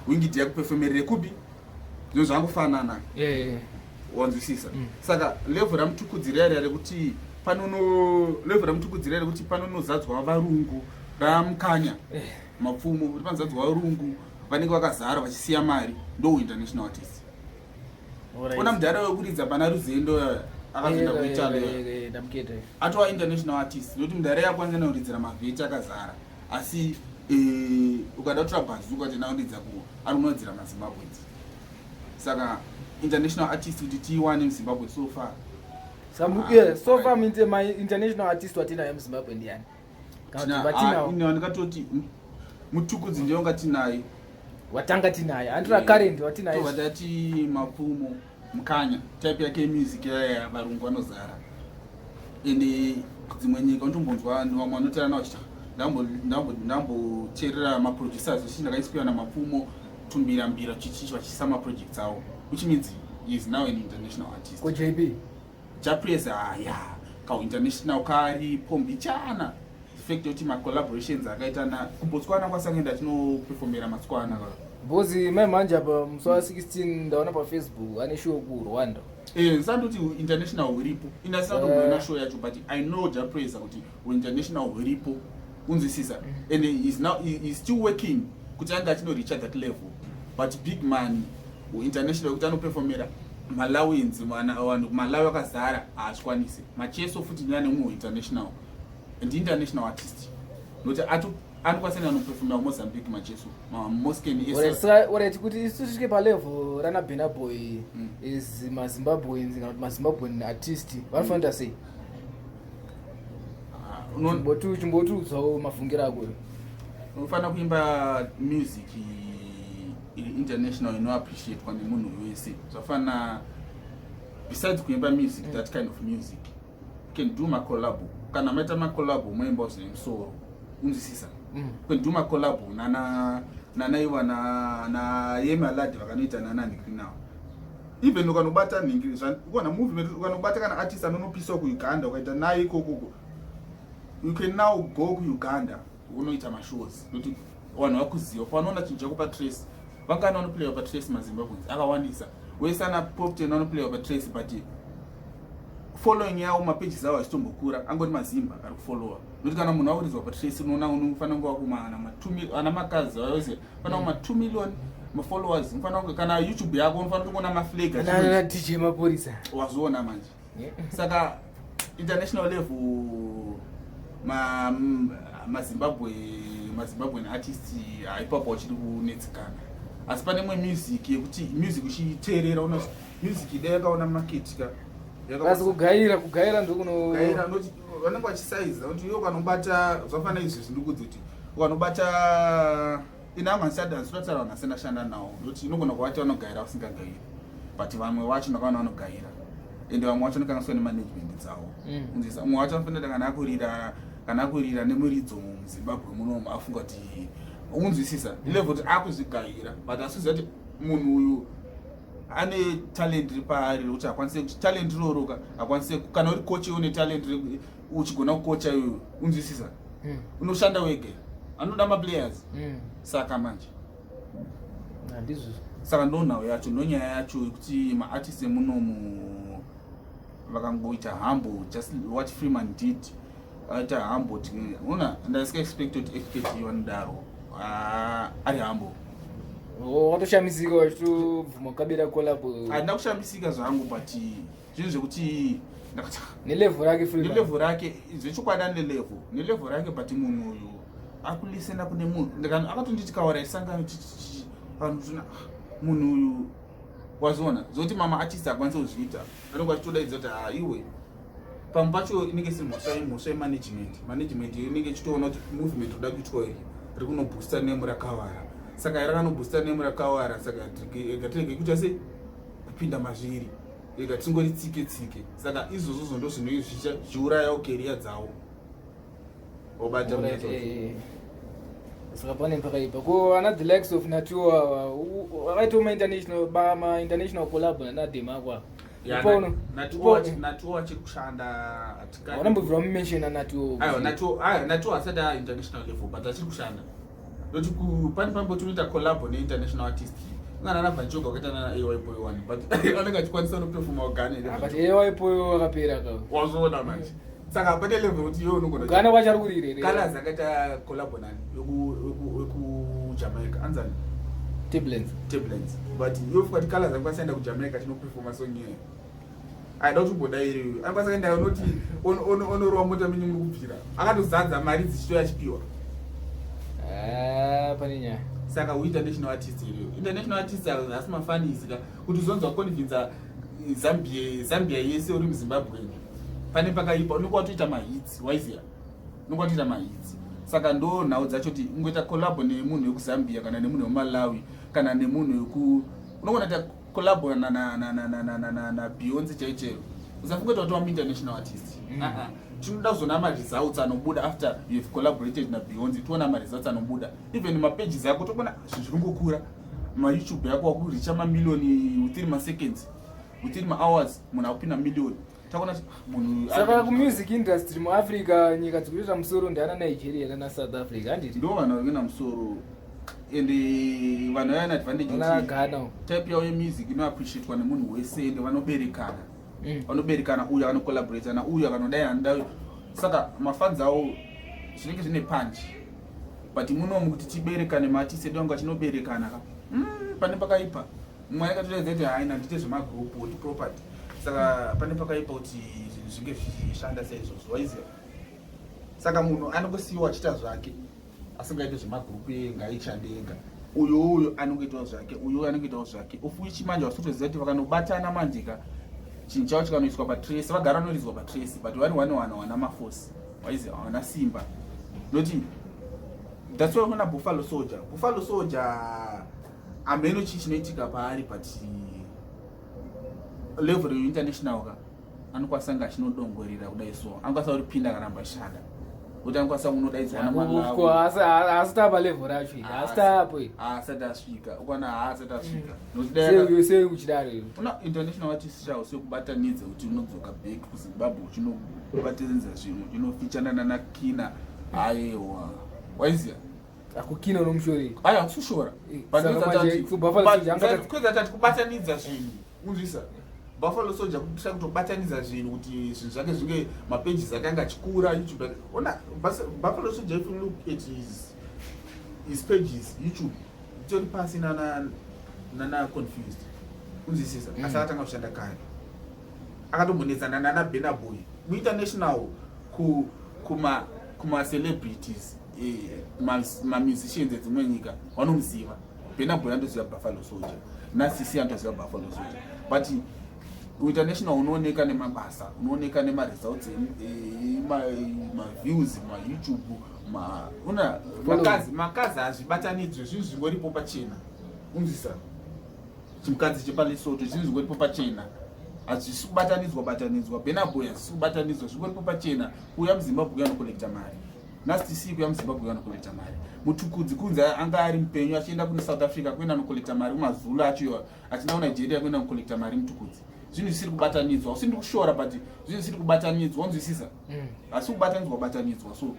wingiti yakuperformerere kupi zvinhu zvangofanana wanzwisisa saka level ramutukudzira rekuti panonozadzwa varungu ramukanya mapfumo kuti panozadzwa varungu vanenge vakazara vachisiya mari ndo international artist ona mudhara wekuridza pana ruzendo akazoenda kuitaly atova international artist nokuti mudhara yakwanisa nauridzira mavheti akazara asi ukada kutora bhazuka tinauridzira anonodzira mazimbabwens saka international artist kuti tiwane muzimbabwe so far so far my international artist watinayo muzimbabwe ndiani ndikatoti mutukudzi ndiyonga tinaye watanga tinaye andira current watinaye vatati mapfumo mukanya type yake music ya varungu vanozara ende dzimwe nyika ndombonzwa vamwe vanotera nawo chita ndamboteerera maproducers vachiti ndakaisipiwa namapfumo tumbira mbira chichichi vachisa maprojects avo which means he is now an international artist ko JB japress international kari pombi chana fact yoti collaborations akaitana kubotswana kwasangaenda tinoperformera matswana bozi manje apa musi wa 16 ndaona pa Facebook ane show ku Rwanda sandoti international uripo inasandoona show yacho but I know japress kuti international uripo unzwisisa and he is still working kuti anga tino reach that level but big man international kuti anoperformera Malawians vanhu Malawi akazara haachikwanisi macheso futi nyane umwe international and international artist noti anokwanisa anoperformera Mozambique macheso Mosken alright kuti isisvike pa level rana Burna Boy is maZimbabweans kana maZimbabwean artist vanofanira sei chimbotuudzawo mafungiro ako unofanira kuimba music international appreciate kwande munhu wese zvafana besides kuimba music that kind of music you can do collab kana maita collab moimba zvemusoro unzwisisa you can do collab nanaiwa na yemaladi vakanoita nananikrinawo even ukanobata nhingi ukaona movement ukanobata kana artist anonopiswa kuuganda ukaita naye ikokoko you can now go kuuganda unoita mashows nokuti vanhu vakuziva panoona chinhu chakupa trace vangana vanoplaya patrace mazimbabweans akawandisa wese ana pop ten vanoplaya patrace but following yavo mapages avo achitombokura angoti mazimba ari kufollowa nokuti kana munhu auridzwa patrace unoona unofanira kunge wakuma makazi vayose fanira kuma 2 million mafollowers unofanira kunge kana YouTube yako unofanira kuona maflag ana DJ maporisa wazoona manje saka international level maZimbabwean artist haipapo wachiri kunetsikana asi pane imwe music yekuti music uchiteerera una music ida yakaona market asi kugaira ndokunogaira noti vanenge vachisaiza kuti iwe ukanobata zvafana izvi zvindikudzi kuti ukanobata inamwe sadance unotaura vanhu asina shanda nawo noti inogona kuvati vanogaira usingagairi but vamwe vacho ndakaona vanogaira ende vamwe vacho nokanganiswa nemanagement dzavo unzisa umwe wacho anofanira kana akurira nemuridzo muZimbabwe munomu afunga kuti unzwisisa level kuti akuzvigaira but asiziva kuti munhu uyu ane talent iri paari rekuti akwanise kuti talent iroroka akwanise kana uri kochi une talent uchigona kukocha iyoyo unzwisisa unoshanda wege anoda maplayers saka manje handizvo saka ndonhau yacho ndonyaya yacho yekuti maartist emunomu vakangoita humble just what Freeman did aita humble una ndaisika expect kuti FKT vanodaro ari humble watoshamisika wachitobvuma kukabira collab handina kushamisika zvangu but zvinhu zvekuti nelevel rake zvechokwadi nelevel rake but munhu uyu akulisena kune munhu akatonditi Kawara isangano munhu uyu wazoona zoti mama artist akwanise kuzviita anonga achitodaidza kuti iwe pamwe pacho inenge isi mhosva yemanagement inenge ichitoona kuti movement uda kuitwa iri riri kunoboosta nemu raKawara saka rakanoboosta nemu raKawara saka gatirege kuita sei kupinda mazviri ega tingori tsike saka izvozvo ndo zviuraya career dzavo obata saka pane mpakaipa ko ana the likes of Nito wakaita ma international collab nadema kwa Nito achiri kushanda wanambobvira mumention Nito Nito asada international level but achiri kushanda Noti pane pambo tunoita collab neinternational artist ngana nabvachoka wakaita nana AY1 but anenge achikwanisa nopefuma ugane but AY wakapera ka wazoona manje saka pane level kuti iwe unogona ugana wachari kurire Colors akaita collab nani weku Jamaica anzani Tenement but you for the Colors akwasaenda ku Jamaica tinoperforma song here I don't know iri akwasaenda unoti onorwa mota minyu kupfira akatozadza mari dzichito yachipiwa paninya saka international artist iriyo international artist asi mafanisi kuti uzonzwa convince Zambia yese uri muZimbabwe pane pakaipa unenge watoita mahits waiziya unenge watoita mahits saka ndo nhau dzacho kuti ungoita collab nemunhu wekuzambia kana nemunhu weMalawi kana nemunhu weku unogona kuita collab na Beyonce chaichero usafunga kuti watowa international artist tinoda kuzona results anobuda after you have collaborated na Beyonce tuona results anobuda even mapages yako tokona zvirongokura YouTube yako wakuricha mamiliyoni within seconds within hours munhu akupinda miliyoni takona munhu saka ku music industry mu Africa nyika dzikuita musoro ndana Nigeria na South Africa handiti ndo vanhu vari kuenda musoro ende vanhu vana advantage na Ghana type yawo music ino appreciate nemunhu wese ende vanoberekana uya vano collaborate na uya vanodai handa saka mafans awo zvinenge zvine punch but munomu kuti tiberekane mati sedonga chinoberekana ka pane pakaipa mumwe akatoedza kuti haina ndite zvemagroup kuti property saka pane pakaipa kuti zvinge zvishanda seizvozvo waiziya saka munhu anongosiyiwa achita zvake asingaite zvemagroup ngaishande ega uyo anongoitawo zvake uyo anongoitawo zvake ufuichi manje wasutoziva kuti vakanobatana manjika chinhu chavo chikanoiswa patrace vagara vanorizwa patrace but wana maforce waiziya wana simba noti that's why unoona Buffalo Soldier ameno chinoitika paari but level international ka anokwanisa nga chinodongorera kudai so anokwanisa kuripinda karamba shanda kuti anokwanisa kunodaidzwa namalawi asitapa level racho asitapo asati asvika ukwana asati asvika sei uchidaro una international artist chao sekubatanidza kuti unodzoka back kuZimbabwe uchinobatanidza zvinhu uchinofeaturana naKina aiwa waiziya akukina nomushori aya usushora kwezatati kubatanidza zvinhu unzwisa Buffalo Soldier kutisha kutobatanidza zvinhu kuti zvinhu zvake zvinge mapages ake anga achikura YouTube ona Buffalo Soldier if you look at his pages YouTube tori pasi nana confused unzwisisa asatanga kushanda kare akatombonetsana nana Burna Boy international kuma celebrities ma musicians dzimwe nyika vanomuziva Burna Boy andoziva Buffalo Soldier na Sisi andoziva Buffalo Soldier but international unooneka nemabasa unooneka nemaresults ma-views ma-YouTube una makazi azvibatanidzwe zvinhu zvingoripo pachena unzisa chimukadzi chepalesoto zvinhu zvingoripo pachena hazvisi kubatanidzwa Burna Boy hazvisi kubatanidzwa zvingoripo pachena kuya muZimbabwe anokolekta mari nasitisi kuya muZimbabwe anokolekta mari mutukudzi kunze anga ari mupenyu achienda kune South Africa kuenda anokolekta mari kumazulu achienda kuNigeria kuenda anokolekta mari mutukudzi zvinhu zvisiri kubatanidzwa usindi kushora but zvinhu zvisiri kubatanidzwa unzwisisa asi kubatanidzwa so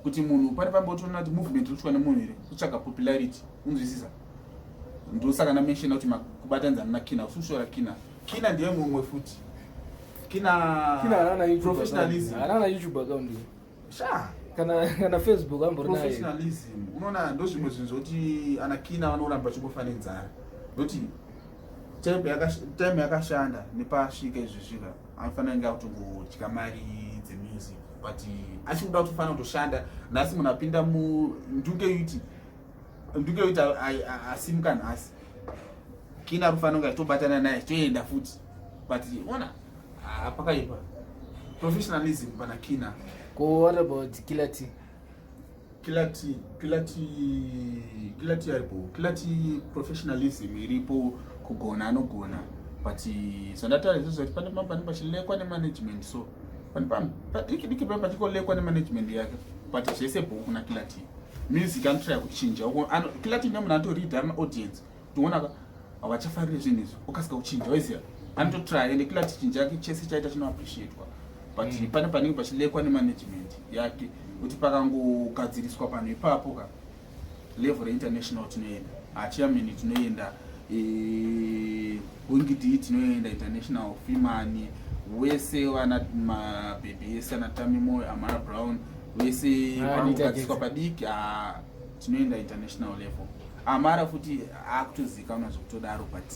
kuti munhu pane pambotoona kuti movement iri kuitwa nemunhu iri kutsvaga popularity unzwisisa ndosaka namenshina kuti kubatanidza nakina usushora kina ndiye mumwe futi kina professionalism harana YouTube account sha kana Facebook ambori naye professionalism unoona ndo zvimwe zvinhu zvoti anakina vanoramba chibofanenzara noti time yakashanda nepasvika izvisvika anofanira nga kutongotya mari dzemusic but achikuda kutofanira kutoshanda nhasi munhu apinda ndunge yuti asimuka nhasi kina rufanira kunge achitobatana naye toenda futi but ona pakaipa professionalism pana kina. What about Kilati aripo Kilati professionalism iripo kugona anogona but sondataura izvozvo kuti pane pamba pachilekwa nemanagement so diki pamba chikolekwa nemanagement yake but zvese bhuku kuna Kilati music anotraya kuchinja Kilati nemunhu anotorida audience toona havachafariri zvinhu izvo ukasika kuchinja waiziya anototraya ende Kilati chinja yake chese chaita chinoappreciatwa but pane pachilekwa nemanagement yake kuti pakangogadziriswa panhu ipapo ka level international tinoenda achiamini tinoenda wingidi tinoenda international femani wese wana mabhebhi ese anatamimo amara brown wese vanogadziswa padiki tinoenda international level amara futi akutozikanwa zvekutodaro but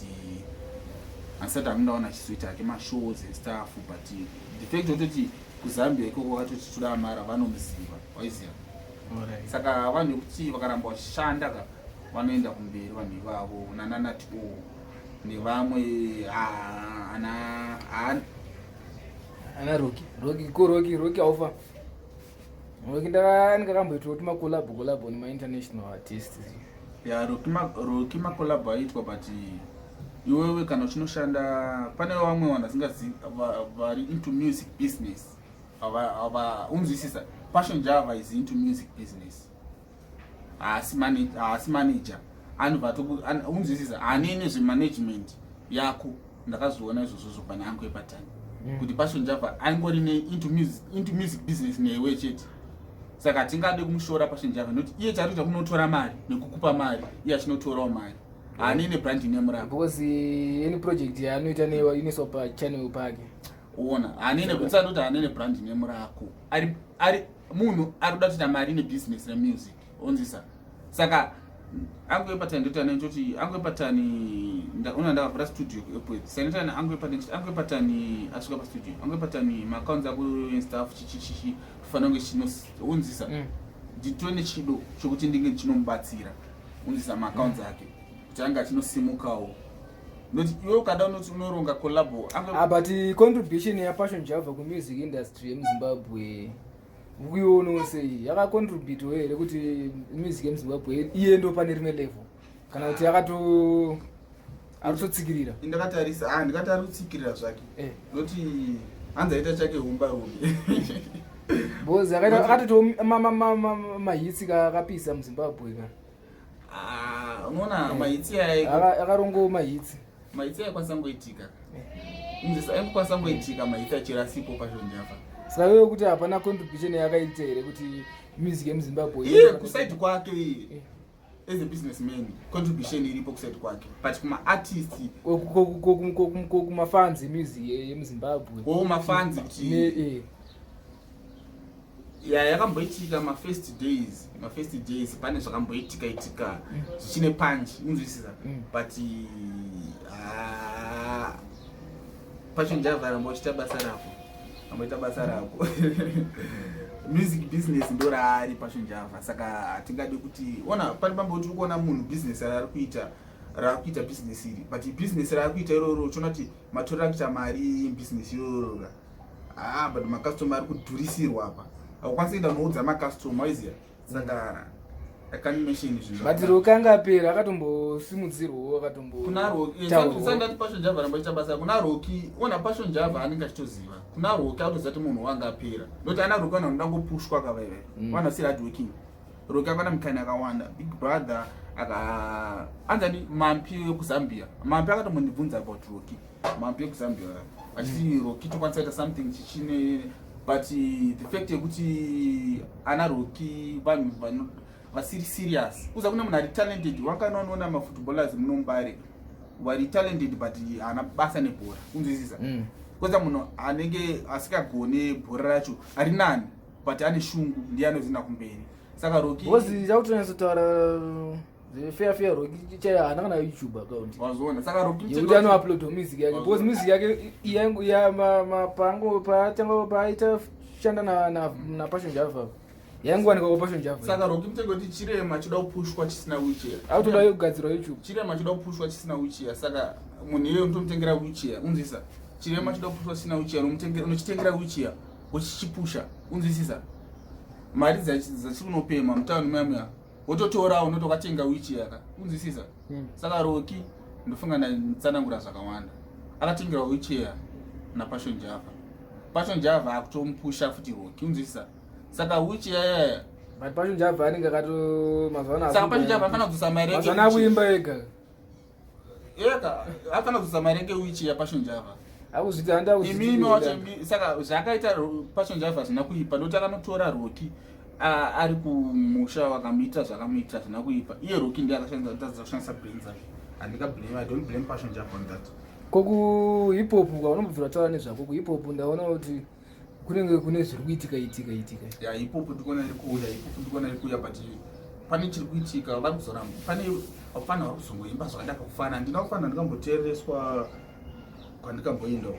asati akundaona chizoita ake mashows estaff but the fact ototi kuzambia ikoko vatoti toda amara vanomuziva waiziva saka vanhu vekuti vakaramba vachishanda vanoenda kumberi vanhu ivavo nananatio nevamwe ana roki aufa roki ndakakamboitoti makolabo nemainternational artists ya roki makolabo aitwa but iwewe kana uchinoshanda pane vamwe vanhu vasingazivi vari into music business unzwisisa Passion Java is into music business asi manager unzwisisa anene zvemanagement yako ndakazoona izvozvo pane angu epatani kuti Passion Java angori into music business newe chete saka tingade kumushora Passion Java nokuti iye charita kunotora mari nekukupa mari iye achinotorawo mari anene brand name rako because any project yaanoita inoiswa pachannel pake uona anene kutsana kuti anene brand name rako ari munhu arikuda kuita mari nebusiness remusic onzisa saka angoepatani ndotana nchoti angoepatani ndakavhura studio sanitani angoepatani asvika pastudio angoepatani maaccounts ako staff chichichichi kufanira kunge chinounzisa nditone chido chokuti ndinge ndichinomubatsira unzisa maaccounts ake kuti anga achinosimukawo noti iwe ukada unoti unoronga collabo but contribution yaPassion Java kumusic industry yemuZimbabwe ukuiona sei yakacontribute here kuti music yemuZimbabwe iye ndo pane rimwe level kana kuti arutotsikirira ndakatarisa ndikati arutsikirira zvake noti hanzi aita chake humbarumbi bozi akatoti mahitsi kakapisa muZimbabwe unoona mahitsi akarongo mahitsi aikwanisa ngoitika unzisa aikwanisa ngoitika mahitsi achirasipo Passion Java saka wewe kuti hapana contribution yakaita here kuti music yemuZimbabwe iye kuside kwake as a businessman contribution iripo kuside kwake but kuma artist kumafans music yemuZimbabwe mafans kuti yakamboitika ma first days pane zvakamboitika zvichine punch unzwisisa but Passion Java rambochita basa rako music business ndo raari Passion Java saka atingade kuti ona pane pamboti kuona munhu business rakuita business iri but business rakuita iroro chona kuti matorera kuita mari business iroro but macustomer ari kudhurisirwa apa haukwanisi kuenda unoudza macustomer waiziya saka akanimeshini zvinhu but rokanga apera akatombosimudzirwawo akatombousandati Passion Java ramboita basa kuna roki ona Passion Java anenge achitoziva kuna roki atoziva kuti munhu wanga apera noti ana roki vana undangopushwa kavaive vana siri hard working roki akwana mikani akawanda big brother anzani mampi wekuzambia mampi akatombondibvunza about roki mampi wekuzambia achiti roki tokwanisa kuita something chichine but the fact yekuti ana roki vanhu vasiri serious uza kuna munhu ari talented wakanoona mafootballers muno Mbare vari talented but haana basa nebhora unzwisisa koza munhu anenge asikagone bhora racho ari nani but ane shungu ndiye anozinda kumberi saka roki bozi chakutonyasotaura fair roki chaiye haana kana YouTube account wazoona saka roki yekuti anoupload music yake bozi music yake mapango patanga paita shanda na Passion Java yanguwanika Passion Java saka roki mtengo kuti chirema choda kupushwa chisina wheelchair autoda kugadzira YouTube chirema choda kupushwa chisina wheelchair saka munhu iye unomutengera wheelchair unzwisisa chirema choda kupushwa chisina wheelchair unochitengera wheelchair uchichipusha unzwisisa mari dzachiunopema mutauni mamya wototora unotokatenga wheelchair unzwisisa saka roki ndofunga nditsanangura zvakawanda akatengera wheelchair naPassion Java akutomupusha futi roki unzwisisa saka wheelchair but Passion Java anenge akato mazwana saka Passion Java afana kudzisa mari yake mazwana kuimba ega afana kudzisa mari yake wheelchair Passion Java akuzviti handa imimi wacho saka zvakaita Passion Java zvina kuipa ndokuti akanotora roki ari kumusha wakamuita zvakamuita zvina kuipa iye Rocky ndiye akashandisa brains ake. I don't blame Passion Jump on that. Koku hip hop ukaonombobvira taura nezvako ku hip hop ndaona kuti kunenge kune zviri kuitika. Ya hip hop ndikona iri kuuya but pane chiri kuitika vari kuzoramba pane vafana vari kuzongoimba zvakadaka kufana ndinofana ndikamboteereswa kwandikamboendawo